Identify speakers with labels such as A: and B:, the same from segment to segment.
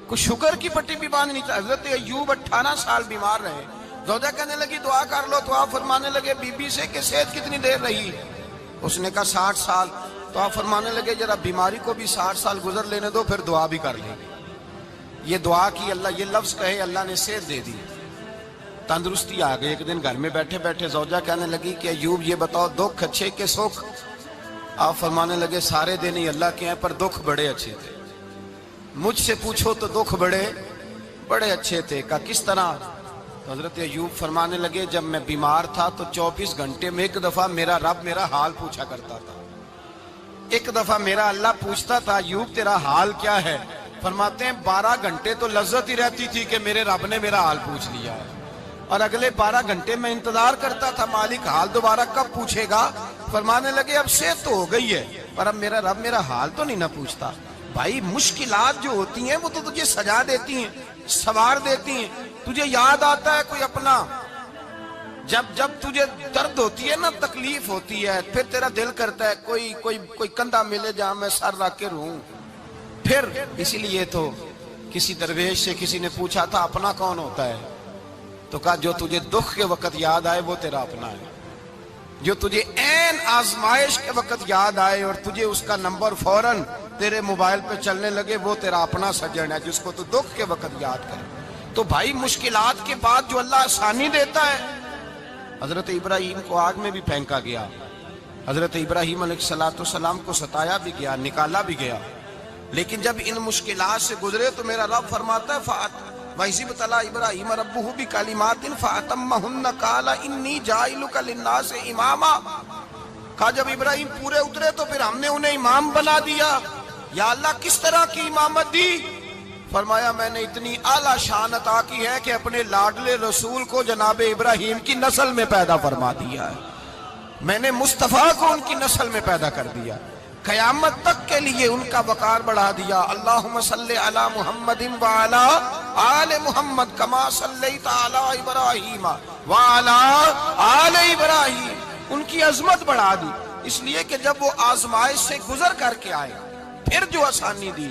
A: کوئی شوگر کی پٹی بھی باندھ نہیں تھا. حضرت ایوب 18 سال بیمار رہے. زوجہ کہنے لگی دعا کر لو تو آپ فرمانے لگے بی بی سے کہ صحت کتنی دیر رہی؟ اس نے کہا 60 سال. تو آپ فرمانے لگے ذرا بیماری کو بھی 60 سال گزر لینے دو پھر دعا بھی کر لیں. یہ دعا کی اللہ، یہ لفظ کہے اللہ نے صحت دے دی، تندرستی آ گئی. ایک دن گھر میں بیٹھے بیٹھے زوجہ کہنے لگی کہ ایوب یہ بتاؤ دکھ اچھے کہ سکھ؟ آپ فرمانے لگے سارے دن ہی اللہ کے ہیں پر دکھ بڑے اچھے تھے. مجھ سے پوچھو تو دکھ بڑے اچھے تھے. کہا کس طرح؟ تو حضرت ایوب فرمانے لگے جب میں بیمار تھا تو 24 گھنٹے میں ایک دفعہ میرا رب میرا حال پوچھا کرتا تھا. ایک دفعہ میرا اللہ پوچھتا تھا ایوب تیرا حال کیا ہے؟ فرماتے ہیں 12 گھنٹے تو لذت ہی رہتی تھی کہ میرے رب نے میرا حال پوچھ لیا ہے، اور اگلے 12 گھنٹے میں انتظار کرتا تھا مالک حال دوبارہ کب پوچھے گا. فرمانے لگے اب صحت تو ہو گئی ہے پر اب میرا رب میرا حال تو نہیں نہ پوچھتا. بھائی مشکلات جو ہوتی ہیں وہ تو تجھے سجا دیتی ہیں، سوار دیتی ہیں. تجھے یاد آتا ہے کوئی اپنا، جب تجھے درد ہوتی ہے نا، تکلیف ہوتی ہے، پھر تیرا دل کرتا ہے کوئی کندھا ملے جہاں میں سر رکھ کے رہوں. پھر اسی لیے تو کسی درویش سے کسی نے پوچھا تھا اپنا کون ہوتا ہے؟ تو کہا جو تجھے دکھ کے وقت یاد آئے وہ تیرا اپنا ہے. جو تجھے عین آزمائش کے وقت یاد آئے اور تجھے اس کا نمبر فوراً تیرے موبائل پہ چلنے لگے وہ تیرا اپنا سجن ہے جس کو تو دکھ کے وقت یاد کرے. تو بھائی مشکلات کے بعد جو اللہ آسانی دیتا ہے. حضرت ابراہیم کو آگ میں بھی پھینکا گیا، حضرت ابراہیم علیہ السلام کو ستایا بھی گیا، نکالا بھی گیا، لیکن جب ان مشکلات سے گزرے تو میرا رب فرماتا ہے وَإِذِ ابْتَلَىٰ إِبْرَاهِيمَ رَبُّهُ بِكَلِمَاتٍ فَأَتَمَّهُنَّ قَالَ إِنِّي جَاعِلُكَ لِلنَّاسِ إِمَامًا. کہا جب ابراہیم پورے اترے تو پھر ہم نے انہیں امام بنا دیا. یا اللہ کس طرح کی امامت دی؟ فرمایا میں نے اتنی اعلیٰ شان عطا کی ہے کہ اپنے لاڈلے رسول کو جناب ابراہیم کی نسل میں پیدا فرما دیا ہے. میں نے مصطفیٰ کو ان کی نسل میں پیدا کر دیا، قیامت تک کے لیے ان کا وقار بڑھا دیا. اللہم صلی علی محمد وعلی آل محمد کما صلیت علی ابراہیم وعلی آل ابراہیم. ان کی عظمت بڑھا دی اس لیے کہ جب وہ آزمائش سے گزر کر کے آئے پھر جو آسانی دی.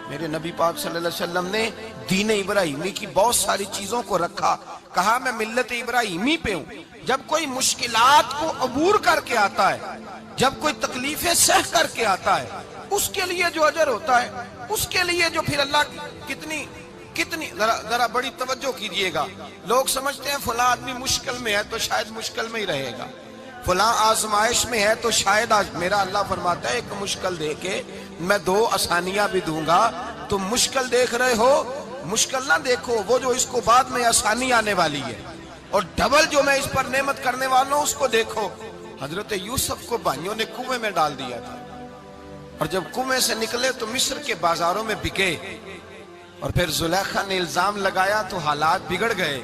A: میرے نبی پاک صلی اللہ علیہ وسلم نے دین ابراہیمی کی بہت ساری چیزوں کو رکھا. کہا میں ملت ابراہیمی پہ ہوں. جب کوئی مشکلات کو عبور کر کے آتا ہے، جب کوئی تکلیفیں سہ کر کے آتا ہے، اس کے لیے جو اجر ہوتا ہے، اس کے لیے جو پھر اللہ کتنی ذرا بڑی توجہ کیجئے گا. لوگ سمجھتے ہیں فلاں آدمی مشکل میں ہے تو شاید مشکل میں ہی رہے گا، فلاں آزمائش میں ہے تو شاید میرا اللہ فرماتا ہے ایک مشکل دے کے میں 2 آسانیاں بھی دوں گا. تم مشکل دیکھ رہے ہو، مشکل نہ دیکھو، وہ جو اس کو بعد میں آسانی آنے والی ہے، اور ڈبل جو میں اس پر نعمت کرنے والا ہوں اس کو دیکھو. حضرت یوسف کو بھائیوں نے کنویں میں ڈال دیا تھا، اور جب کنویں سے نکلے تو مصر کے بازاروں میں بکے، اور پھر زلیخا نے الزام لگایا تو حالات بگڑ گئے.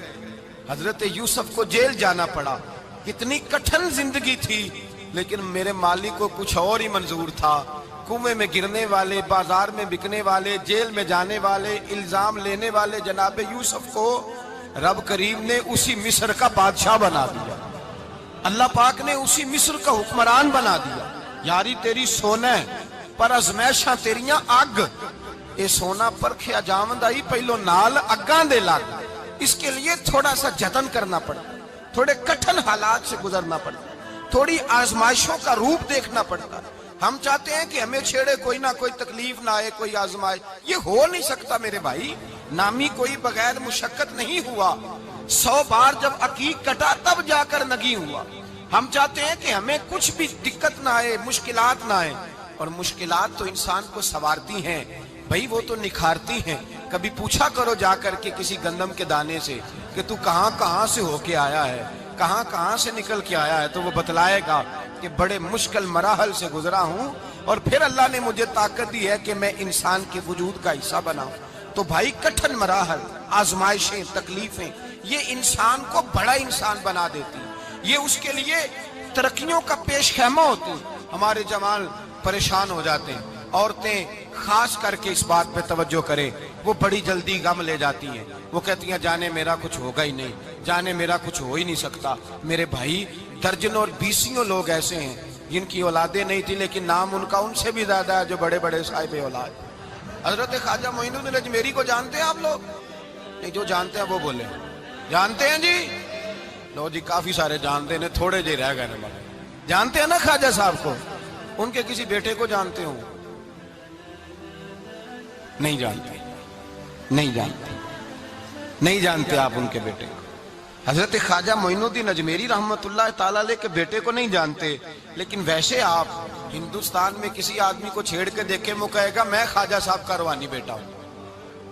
A: حضرت یوسف کو جیل جانا پڑا. کتنی کٹھن زندگی تھی، لیکن میرے مالک کو کچھ اور ہی منظور تھا. کنویں میں گرنے والے، بازار میں بکنے والے، جیل میں جانے والے، الزام لینے والے جناب یوسف کو رب کریم نے اسی مصر کا بادشاہ بنا دیا. اللہ پاک نے اسی مصر کا حکمران بنا دیا. یاری تیری سونا ہے پر ازمیشاں تیریاں اگ. اے سونا پرکھیا جاوند آئی پہلو نال اگاں دے لگ. اس کے لیے تھوڑا سا جتن کرنا پڑتا، تھوڑے کٹھن حالات سے گزرنا پڑتا، تھوڑی آزمائشوں کا روپ دیکھنا پڑتا. ہم چاہتے ہیں کہ ہمیں چھیڑے کوئی نہ کوئی تکلیف نہ آئے، کوئی آزمائش. یہ ہو نہیں سکتا میرے بھائی. نامی کوئی بغیر مشقت نہیں ہوا. 100 بار جب عقیق کٹا تب جا کر نگی ہوا. ہم چاہتے ہیں کہ ہمیں کچھ بھی دقت نہ آئے، مشکلات نہ آئے. اور مشکلات تو انسان کو سنوارتی ہیں بھائی، وہ تو نکھارتی ہیں. کبھی پوچھا کرو جا کر کے کسی گندم کے دانے سے کہ تو کہاں سے ہو کے آیا ہے، کہاں سے نکل کے آیا ہے، تو وہ بتلائے گا کہ بڑے مشکل مراحل سے گزرا ہوں اور پھر اللہ نے مجھے طاقت دی ہے کہ میں انسان کے وجود کا حصہ بناؤں. تو بھائی کٹھن مراحل، آزمائشیں، تکلیفیں یہ انسان کو بڑا انسان بنا دیتی، یہ اس کے لیے ترقیوں کا پیش خیمہ ہوتی. ہمارے جوان پریشان ہو جاتے ہیں. عورتیں خاص کر کے اس بات پہ توجہ کریں، وہ بڑی جلدی غم لے جاتی ہیں. وہ کہتی ہیں جانے میرا کچھ ہوگا ہی نہیں، جانے میرا کچھ ہو ہی نہیں سکتا. میرے بھائی درجنوں اور بیسیوں لوگ ایسے ہیں جن کی اولادیں نہیں تھی لیکن نام ان کا ان سے بھی زیادہ ہے جو بڑے بڑے صاحب اولاد. حضرت خواجہ معین الدین اجمیری کو جانتے ہیں آپ لوگ؟ نہیں، جو جانتے ہیں وہ بولے جانتے ہیں جی؟ لو جی، کافی سارے جانتے ہیں، تھوڑے جی رہ گئے نا۔ جانتے ہیں نا خواجہ صاحب کو؟ ان کے کسی بیٹے کو جانتے ہوں؟ نہیں جانتے، نہیں جانتے، نہیں جانتے آپ ان کے بیٹے کو۔ حضرت خواجہ معین الدین اجمیری رحمت اللہ تعالیٰ علیہ کے بیٹے کو نہیں جانتے، لیکن ویسے آپ ہندوستان میں کسی آدمی کو چھیڑ کے دیکھیں، وہ کہے گا میں خواجہ صاحب کا روحانی بیٹا ہوں،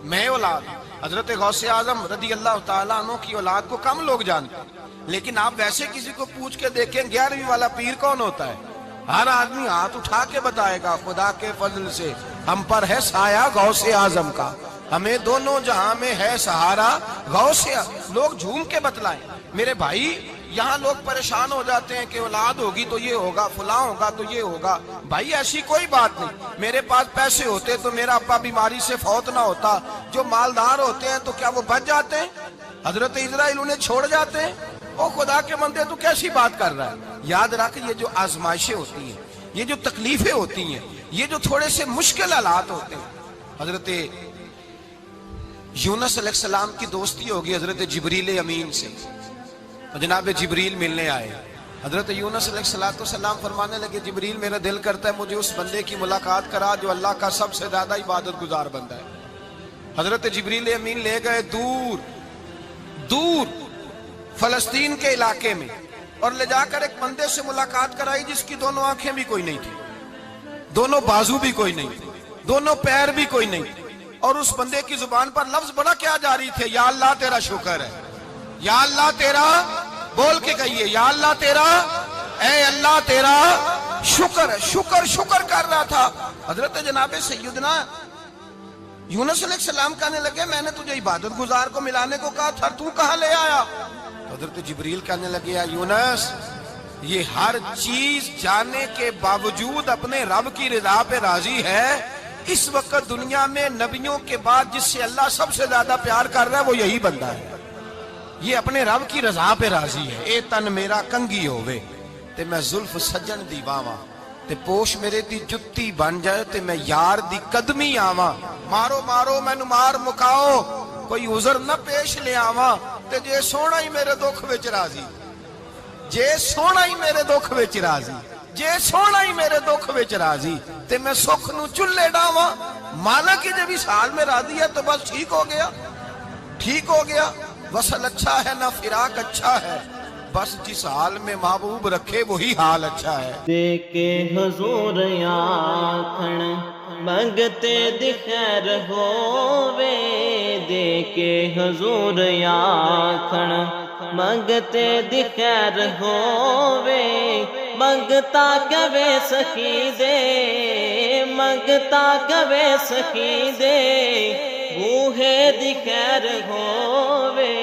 A: میں اولاد۔ حضرت غوث اعظم رضی اللہ تعالیٰ عنہ کی اولاد کو کم لوگ جانتے ہیں، لیکن آپ ویسے کسی کو پوچھ کے دیکھیں 11ویں والا پیر کون ہوتا ہے، ہر آدمی ہاتھ اٹھا کے بتائے گا خدا کے فضل سے ہم پر ہے سایہ غوث اعظم کا، ہمیں دونوں جہاں میں ہے سہارا غوث اعظم۔ لوگ جھوم کے بتلائیں۔ میرے بھائی، یہاں لوگ پریشان ہو جاتے ہیں کہ اولاد ہوگی تو یہ ہوگا، فلاں ہوگا تو یہ ہوگا۔ بھائی ایسی کوئی بات نہیں۔ میرے پاس پیسے ہوتے تو میرا ابا بیماری سے فوت نہ ہوتا۔ جو مالدار ہوتے ہیں تو کیا وہ بچ جاتے ہیں؟ حضرت اسرائیل انہیں چھوڑ جاتے ہیں؟ او خدا کے بندے، تو کیسی بات کر رہا ہے؟ یاد رکھ، یہ جو آزمائشیں ہوتی ہیں، یہ جو تکلیفیں ہوتی ہیں، یہ جو تھوڑے سے مشکل حالات ہوتے ہیں۔ حضرت یونس علیہ السلام کی دوستی ہوگی حضرت جبریل امین سے، جناب جبریل ملنے آئے۔ حضرت یونس علیہ السلام فرمانے لگے جبریل میرا دل کرتا ہے مجھے اس بندے کی ملاقات کرا جو اللہ کا سب سے زیادہ عبادت گزار بندہ ہے۔ حضرت جبریل امین لے گئے دور دور فلسطین کے علاقے میں، اور لے جا کر ایک بندے سے ملاقات کرائی جس کی دونوں آنکھیں بھی کوئی نہیں تھی، دونوں بازو بھی کوئی نہیں تھی، دونوں پیر بھی کوئی نہیں تھی، اور اس بندے کی زبان پر لفظ بڑا کیا جاری تھے، یا اللہ تیرا شکر ہے، یا اللہ تیرا، بول کے کہیے، یا اللہ تیرا، اے اللہ تیرا شکر ہے۔ شکر شکر کر رہا تھا۔ حضرت جناب سیدنا یونس علیہ السلام کہنے لگے میں نے تجھے عبادت گزار کو ملانے کو کہا تھا، تو کہاں لے آیا؟ حضرت جبریل کہنے لگے یا یونس، یہ ہر چیز جانے کے باوجود اپنے رب کی رضا پہ راضی ہے۔ اس وقت دنیا میں نبیوں کے بعد جس سے اللہ سب سے زیادہ پیار کر رہا ہے وہ یہی بندہ ہے، یہ اپنے رب کی رضا پہ راضی ہے۔ اے تن میرا کنگی ہووے تے میں زلف سجن دی باواں، تے پوش میرے دی جتی بن جائے تے میں یار دی قدمی آواں۔ مارو مارو مینو مار مکاؤ، کوئی عذر نہ پیش لے آواں، تے جے سونا ہی میرے دکھ وچ راضی، جے سونا ہی میرے دکھ وچ راضی، جے سونا ہی میرے دکھ وچ راضی، تے میں سکھ نو چلے ڈاواں۔ مالک کی جب اس حال میں راضی ہے تو بس ٹھیک ہو گیا، ٹھیک ہو گیا۔ وصل اچھا ہے نہ فراق اچھا ہے، بس جس حال میں محبوب رکھے وہی حال اچھا ہے۔
B: دیکھے حضور آکھن منگتے دی خیر ہووے، دیکھے حضور آکھن منگتے دی خیر ہووے، منگتا کبے سخی دے، منگتا کبے سخی دے، بوہے دی خیر ہووے،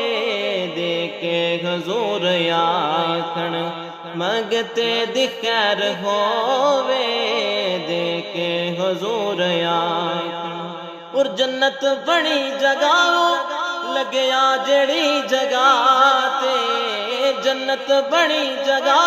B: دیکھے حضور آکھن منگتے دی خیر ہووے، دیکھے حضور آکھن۔ اور جنت بڑی جگہ لگیا جڑی جگہ تے، جنت بڑی جگہ